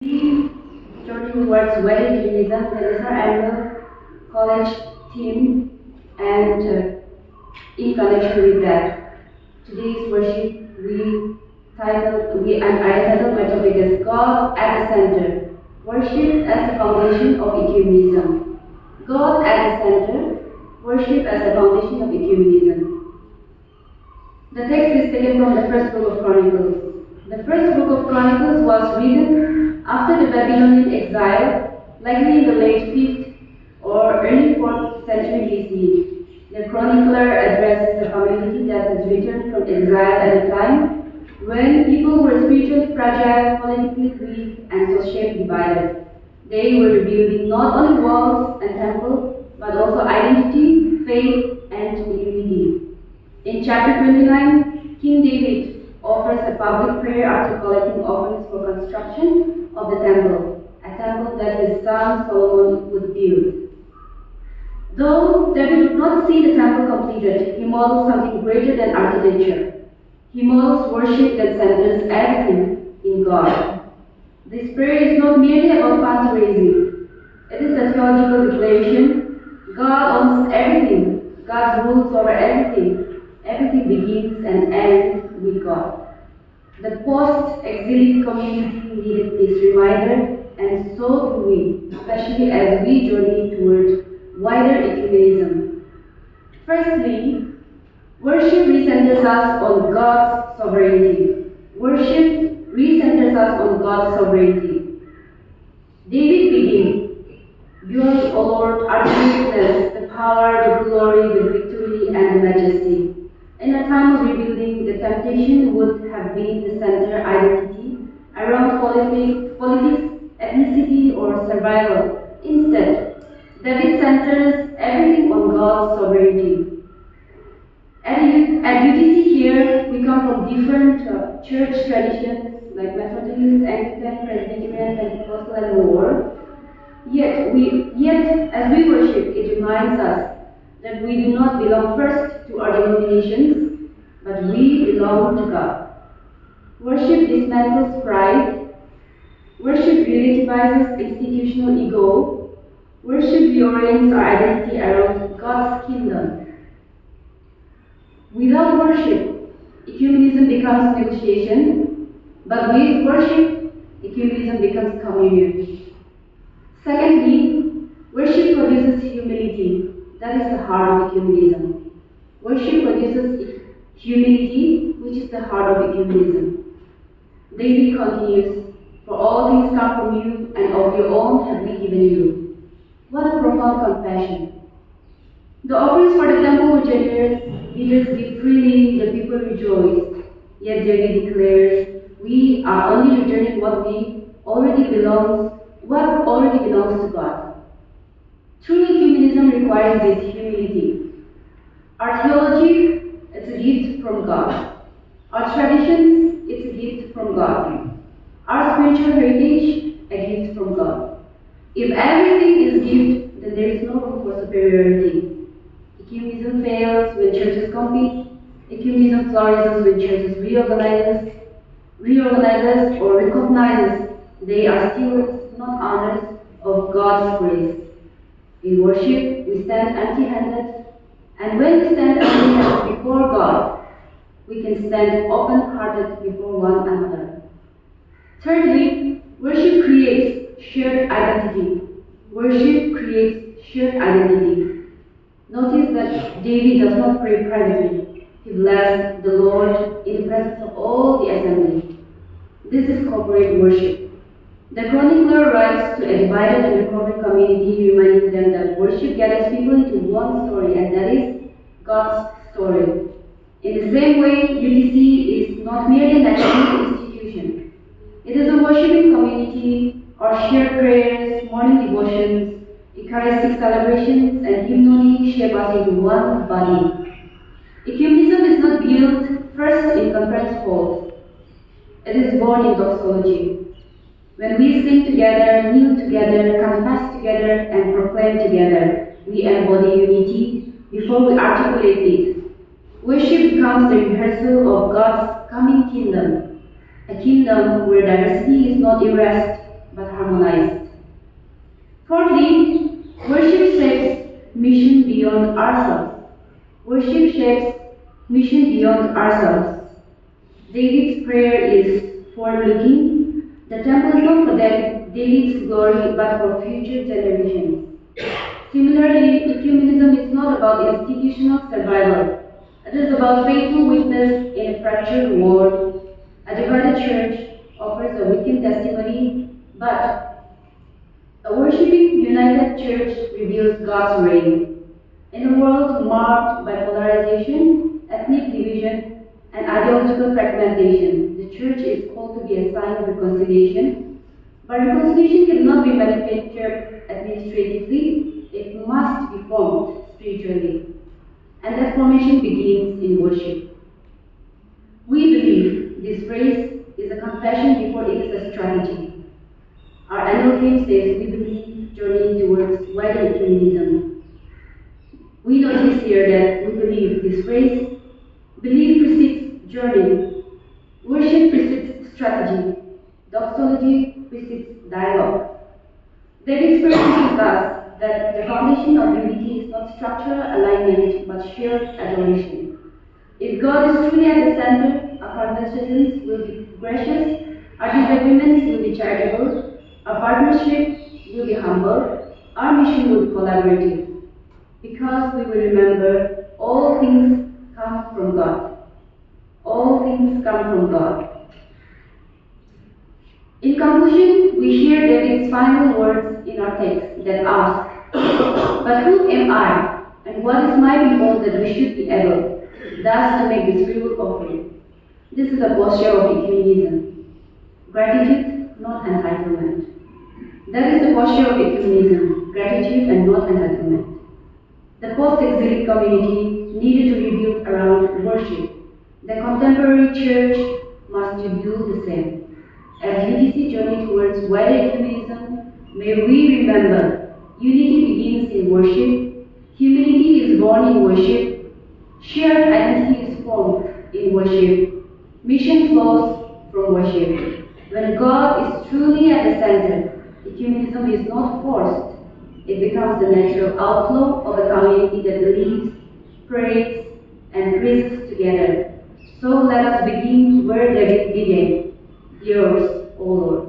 We journey towards wider ecumenism. That is our annual college theme, and in connection with that, today's worship I titled my topic as God at the Center. Worship as the foundation of ecumenism. God at the center. Worship as the foundation of ecumenism. The text is taken from the first book of Chronicles. The first book of Chronicles was written after the Babylonian exile, likely in the late 5th or early 4th century BC. The chronicler addresses the community that has returned from exile at a time when people were spiritually fragile, politically weak, and socially divided. They were rebuilding not only walls and temples, but also identity, faith, and unity. In chapter 29, King David offers a public prayer after collecting offerings for construction of the temple, a temple that his son Solomon would build. Though David would not see the temple completed, he models something greater than architecture. He models worship that centers everything in God. This prayer is not merely about fundraising. It is a theological declaration. God owns everything. God rules over everything. Everything begins and ends with God. The post-exilic community needed this reminder, and so do we, especially as we journey towards wider ecumenism. Firstly, worship recenters us on God's sovereignty. Worship recenters us on God's sovereignty. David begins, "Yours, O Lord, are the greatness, the power, the glory, the victory, and the majesty." In a time of rebuilding, the temptation would have been to center identity around politics, ethnicity, or survival. Instead, David centers everything on God's sovereignty. At UTC here, we come from different church traditions like Methodist, Anglican, Presbyterian, Pentecostal, and more. Yet, as we worship, it reminds us that we do not belong first to our denominations, but we belong to God. Worship dismantles pride. Worship relativizes institutional ego. Worship reorients our identity around God's kingdom. Without worship, ecumenism becomes negotiation, but with worship, ecumenism becomes communion. Secondly, worship produces humility. That is the heart of ecumenism. Worship produces humility, which is the heart of ecumenism. David continues, "For all things come from you, and of your own have we given you." What a profound confession. The offerings for the temple were generous, leaders give freely, the people rejoiced. Yet David declares, "We are only returning what already belongs to God." True ecumenism requires this humility. Our theology is a gift from God. Our traditions is a gift from God. Our spiritual heritage, a gift from God. If everything is gift, then there is no room for superiority. Ecumenism fails when churches compete. Ecumenism flourishes when churches reorganizes or recognizes they are still not honors of God's grace. In worship, we stand empty-handed, and when we stand empty-handed before God, we can stand open-hearted before one another. Thirdly, worship creates shared identity. Worship creates shared identity. Notice that David does not pray privately. He blessed the Lord in the presence of all the assembly. This is corporate worship. The chronicler writes to a divided and reformed community, reminding them that worship gathers people into one story, and that is God's story. In the same way, UTC is not merely an academic institution. It is a worshiping community. Our shared prayers, morning devotions, Eucharistic celebrations, and hymnody shape us into one body. Ecumenism is not built first in conference halls. It is born in doxology. When we sing together, kneel together, confess together, and proclaim together, we embody unity before we articulate it. Worship becomes the rehearsal of God's coming kingdom, a kingdom where diversity is not erased, harmonized. Fourthly, worship shapes mission beyond ourselves. Worship shapes mission beyond ourselves. David's prayer is forward-looking. The temple is not for David's glory, but for future generations. Similarly, ecumenism is not about institutional survival. It is about faithful witness in a fractured world. A divided church offers a weakened testimony, but a worshiping, united church reveals God's reign. In a world marked by polarization, ethnic division, and ideological fragmentation, the church is called to be a sign of reconciliation. But reconciliation cannot be manufactured administratively, it must be formed spiritually. And that formation begins in worship. We believe this phrase is a confession before it is a strategy. Our annual theme says we believe journeying towards wider ecumenism. We notice here that we believe this phrase, belief precedes journey, worship precedes strategy, doxology precedes dialogue. David's prayer teaches us that the foundation of unity is not structural alignment but shared adoration. If God is truly at the center, our conversations will be gracious, our disagreements will be charitable, our partnership will be humble, our mission will be collaborative. Because we will remember all things come from God. All things come from God. In conclusion, we hear David's final words in our text that ask, "But who am I, and what is my reward that we should be able, thus to make this free offering?" This is a posture of ecumenism. Gratitude, not entitlement. That is the posture of ecumenism, gratitude and not entitlement. The post-exilic community needed to rebuild around worship. The contemporary church must do the same. As UTC journey towards wider ecumenism, may we remember unity begins in worship, humility is born in worship, shared identity is formed in worship, mission flows from worship. When God is truly at the center, ecumenism is not forced. It becomes the natural outflow of a community that believes, prays, and prays together. So let us begin where David began. Yours, O Lord.